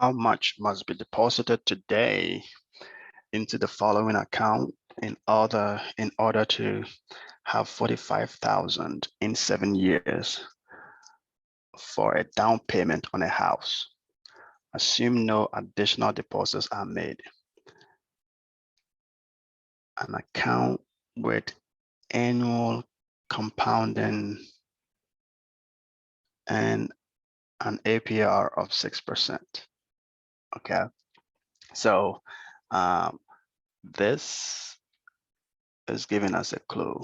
How much must be deposited today into the following account in order to have 45,000 in 7 years for a down payment on a house? Assume no additional deposits are made. An account with annual compounding and an APR of 6%. Okay, so this is giving us a clue.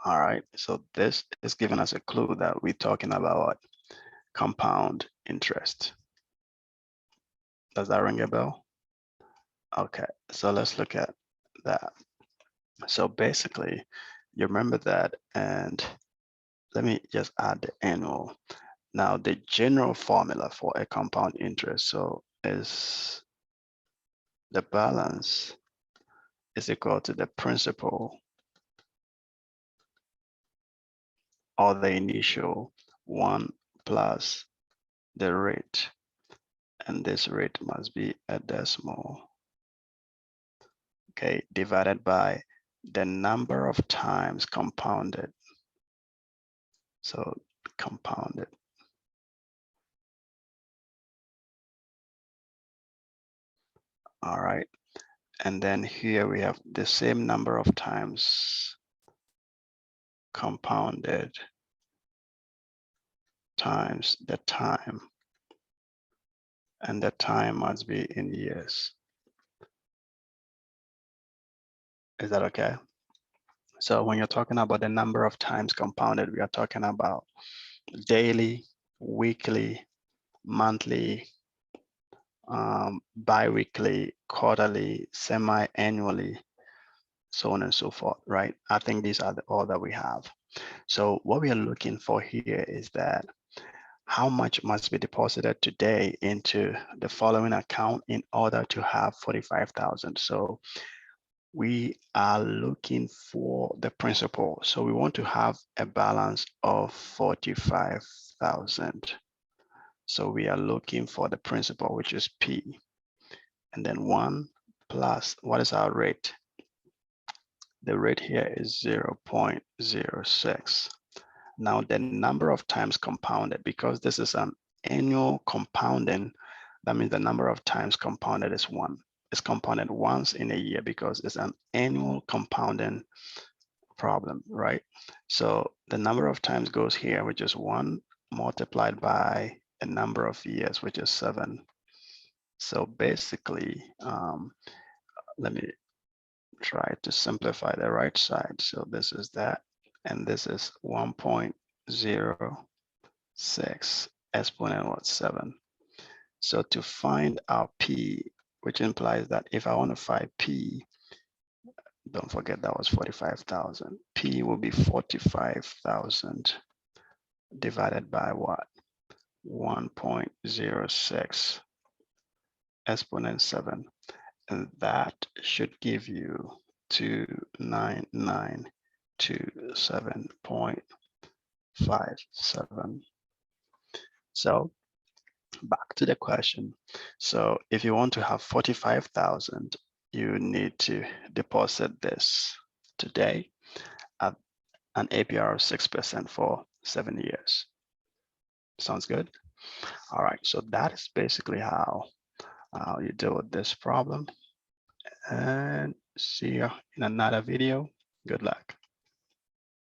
All right, so this is giving us a clue that we're talking about compound interest. Does that ring a bell? Okay, so let's look at that. So basically, you remember that, and let me just add the annual. Now, the general formula for a compound interest, so is the balance is equal to the principal or the initial 1 plus the rate, and this rate must be a decimal, okay, divided by the number of times compounded. So compounded. All right, and then here we have the same number of times compounded times the time, and the time must be in years. Is that okay? So when you're talking about the number of times compounded, we are talking about daily, weekly, monthly, bi-weekly, quarterly, semi-annually, so on and so forth, right? I think these are all that we have. So what we are looking for here is that how much must be deposited today into the following account in order to have 45,000. So we are looking for the principal. So we want to have a balance of 45,000. So we are looking for the principal, which is P. And then 1 plus, what is our rate? The rate here is 0.06. Now the number of times compounded, because this is an annual compounding, that means the number of times compounded is 1. It's compounded once in a year because it's an annual compounding problem, right? So the number of times goes here, which is 1 multiplied by a number of years, which is 7. So basically, let me try to simplify the right side. So this is that, and this is 1.06 exponent of 7. So to find our P, which implies that if I want to find P, don't forget that was 45,000. P will be 45,000 divided by what? 1.06 exponent 7. And that should give you 29927.57. So back to the question. So if you want to have 45,000, you need to deposit this today at an APR of 6% for 7 years. Sounds good? All right, so that is basically how you deal with this problem. And see you in another video. Good luck.